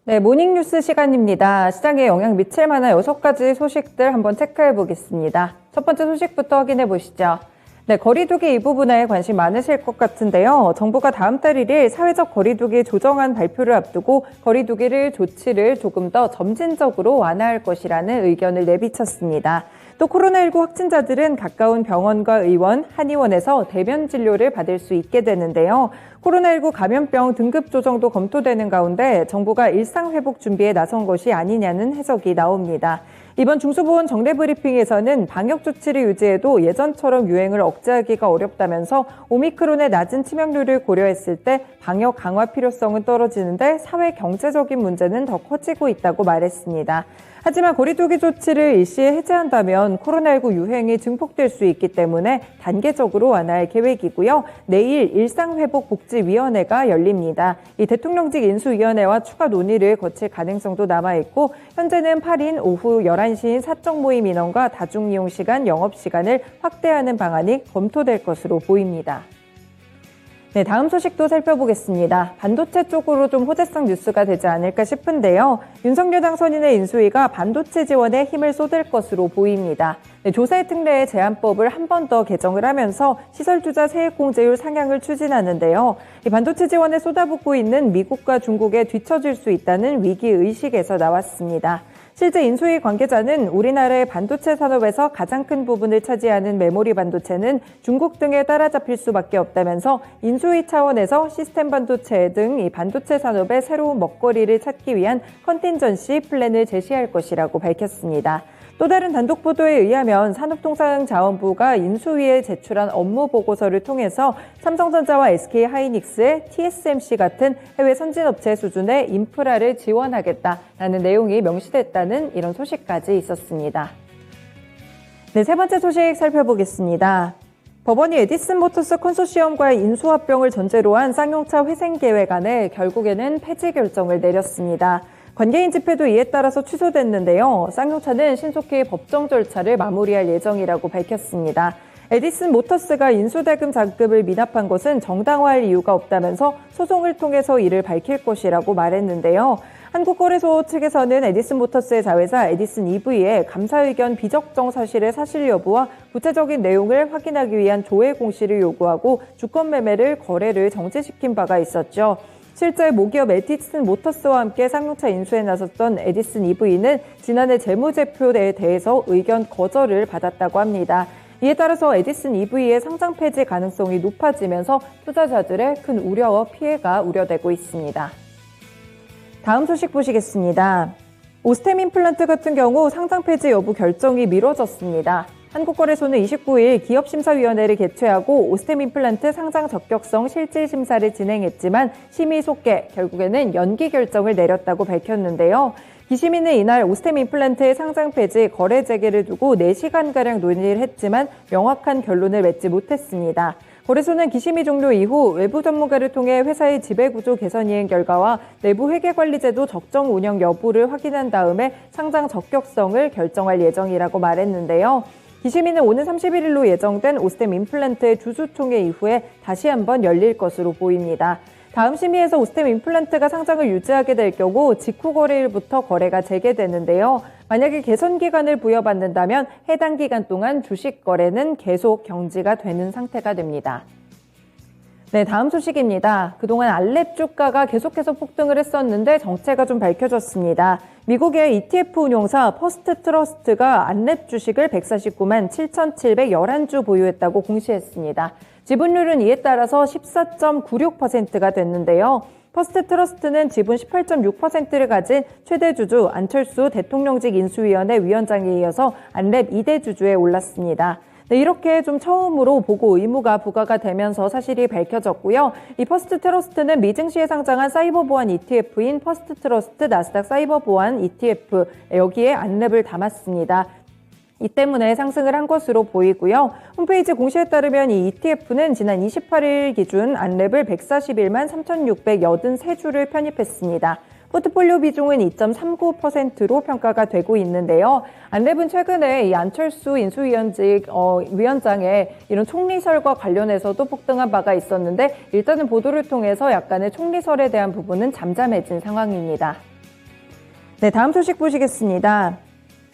네, 모닝뉴스 시간입니다. 시장에 영향 미칠 만한 6가지 소식들 한번 체크해 보겠습니다. 첫 번째 소식부터 확인해 보시죠. 네, 거리두기 이 부분에 관심 많으실 것 같은데요. 정부가 다음 달 1일 사회적 거리두기 조정안 발표를 앞두고 거리두기를 조치를 조금 더 점진적으로 완화할 것이라는 의견을 내비쳤습니다. 또 코로나19 확진자들은 가까운 병원과 의원, 한의원에서 대면 진료를 받을 수 있게 되는데요. 코로나19 감염병 등급 조정도 검토되는 가운데 정부가 일상회복 준비에 나선 것이 아니냐는 해석이 나옵니다. 이번 중수보건 정례 브리핑에서는 방역 조치를 유지해도 예전처럼 유행을 억제하기가 어렵다면서 오미크론의 낮은 치명률을 고려했을 때 방역 강화 필요성은 떨어지는데 사회 경제적인 문제는 더 커지고 있다고 말했습니다. 하지만 거리두기 조치를 일시에 해제한다면 코로나19 유행이 증폭될 수 있기 때문에 단계적으로 완화할 계획이고요. 내일 일상회복복지위원회가 열립니다. 이 대통령직 인수위원회와 추가 논의를 거칠 가능성도 남아있고 현재는 8인 오후 11시인 사적 모임 인원과 다중이용 시간, 영업시간을 확대하는 방안이 검토될 것으로 보입니다. 네, 다음 소식도 살펴보겠습니다. 반도체 쪽으로 좀 호재성 뉴스가 되지 않을까 싶은데요. 윤석열 당선인의 인수위가 반도체 지원에 힘을 쏟을 것으로 보입니다. 네, 조세 특례 제한법을 한 번 더 개정을 하면서 시설투자 세액공제율 상향을 추진하는데요. 이 반도체 지원에 쏟아붓고 있는 미국과 중국에 뒤처질 수 있다는 위기의식에서 나왔습니다. 실제 인수위 관계자는 우리나라의 반도체 산업에서 가장 큰 부분을 차지하는 메모리 반도체는 중국 등에 따라잡힐 수밖에 없다면서 인수위 차원에서 시스템 반도체 등 이 반도체 산업의 새로운 먹거리를 찾기 위한 컨틴전시 플랜을 제시할 것이라고 밝혔습니다. 또 다른 단독 보도에 의하면 산업통상자원부가 인수위에 제출한 업무 보고서를 통해서 삼성전자와 SK하이닉스의 TSMC 같은 해외 선진업체 수준의 인프라를 지원하겠다라는 내용이 명시됐다는 이런 소식까지 있었습니다. 네, 세 번째 소식 살펴보겠습니다. 법원이 에디슨 모터스 컨소시엄과의 인수합병을 전제로 한 쌍용차 회생 계획안에 결국에는 폐지 결정을 내렸습니다. 관계인 집회도 이에 따라서 취소됐는데요. 쌍용차는 신속히 법정 절차를 마무리할 예정이라고 밝혔습니다. 에디슨 모터스가 인수대금 잔금을 미납한 것은 정당화할 이유가 없다면서 소송을 통해서 이를 밝힐 것이라고 말했는데요. 한국거래소 측에서는 에디슨 모터스의 자회사 에디슨 EV에 감사 의견 비적정 사실의 사실 여부와 구체적인 내용을 확인하기 위한 조회 공시를 요구하고 주권 매매를 거래를 정지시킨 바가 있었죠. 실제 모기업 에디슨 모터스와 함께 쌍용차 인수에 나섰던 에디슨 EV는 지난해 재무제표에 대해서 의견 거절을 받았다고 합니다. 이에 따라서 에디슨 EV의 상장 폐지 가능성이 높아지면서 투자자들의 큰 우려와 피해가 우려되고 있습니다. 다음 소식 보시겠습니다. 오스템 임플란트 같은 경우 상장 폐지 여부 결정이 미뤄졌습니다. 한국거래소는 29일 기업심사위원회를 개최하고 오스템 임플란트 상장 적격성 실질 심사를 진행했지만 심의 속개, 결국에는 연기 결정을 내렸다고 밝혔는데요. 기심위는 이날 오스템 임플란트의 상장 폐지, 거래 재개를 두고 4시간가량 논의를 했지만 명확한 결론을 맺지 못했습니다. 거래소는 기심위 종료 이후 외부 전문가를 통해 회사의 지배구조 개선 이행 결과와 내부 회계관리제도 적정 운영 여부를 확인한 다음에 상장 적격성을 결정할 예정이라고 말했는데요. 기심위는 오는 31일로 예정된 오스템 임플란트의 주주총회 이후에 다시 한번 열릴 것으로 보입니다. 다음 심의에서 오스템 임플란트가 상장을 유지하게 될 경우 직후 거래일부터 거래가 재개되는데요. 만약에 개선 기간을 부여받는다면 해당 기간 동안 주식 거래는 계속 경지가 되는 상태가 됩니다. 네, 다음 소식입니다. 그동안 알랩 주가가 계속해서 폭등을 했었는데 정체가 좀 밝혀졌습니다. 미국의 ETF 운용사 퍼스트 트러스트가 안랩 주식을 149만 7,711주 보유했다고 공시했습니다. 지분율은 이에 따라서 14.96%가 됐는데요. 퍼스트 트러스트는 지분 18.6%를 가진 최대 주주 안철수 대통령직 인수위원회 위원장에 이어서 안랩 2대 주주에 올랐습니다. 네, 이렇게 좀 처음으로 보고 의무가 부과가 되면서 사실이 밝혀졌고요. 이 퍼스트 트러스트는 미증시에 상장한 사이버 보안 ETF인 퍼스트 트러스트 나스닥 사이버 보안 ETF, 여기에 안랩을 담았습니다. 이 때문에 상승을 한 것으로 보이고요. 홈페이지 공시에 따르면 이 ETF는 지난 28일 기준 안랩을 141만 3,683주를 편입했습니다. 포트폴리오 비중은 2.39%로 평가가 되고 있는데요. 안랩은 최근에 이 안철수 인수위원직 위원장의 이런 총리설과 관련해서도 폭등한 바가 있었는데 일단은 보도를 통해서 약간의 총리설에 대한 부분은 잠잠해진 상황입니다. 네, 다음 소식 보시겠습니다.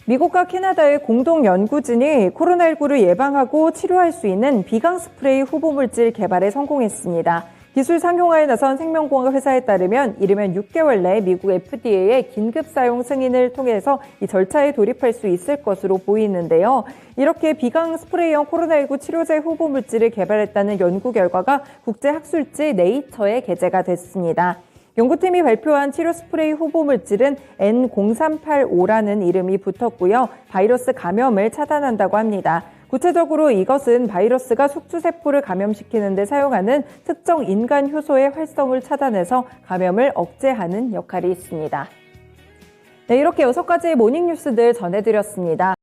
미국과 캐나다의 공동 연구진이 코로나19를 예방하고 치료할 수 있는 비강 스프레이 후보물질 개발에 성공했습니다. 기술 상용화에 나선 생명공학 회사에 따르면 이르면 6개월 내 미국 FDA의 긴급 사용 승인을 통해서 이 절차에 돌입할 수 있을 것으로 보이는데요. 이렇게 비강 스프레이형 코로나19 치료제 후보물질을 개발했다는 연구 결과가 국제학술지 네이처에 게재가 됐습니다. 연구팀이 발표한 치료 스프레이 후보물질은 N0385라는 이름이 붙었고요. 바이러스 감염을 차단한다고 합니다. 구체적으로 이것은 바이러스가 숙주세포를 감염시키는 데 사용하는 특정 인간 효소의 활성을 차단해서 감염을 억제하는 역할이 있습니다. 네, 이렇게 6가지의 모닝뉴스들 전해드렸습니다.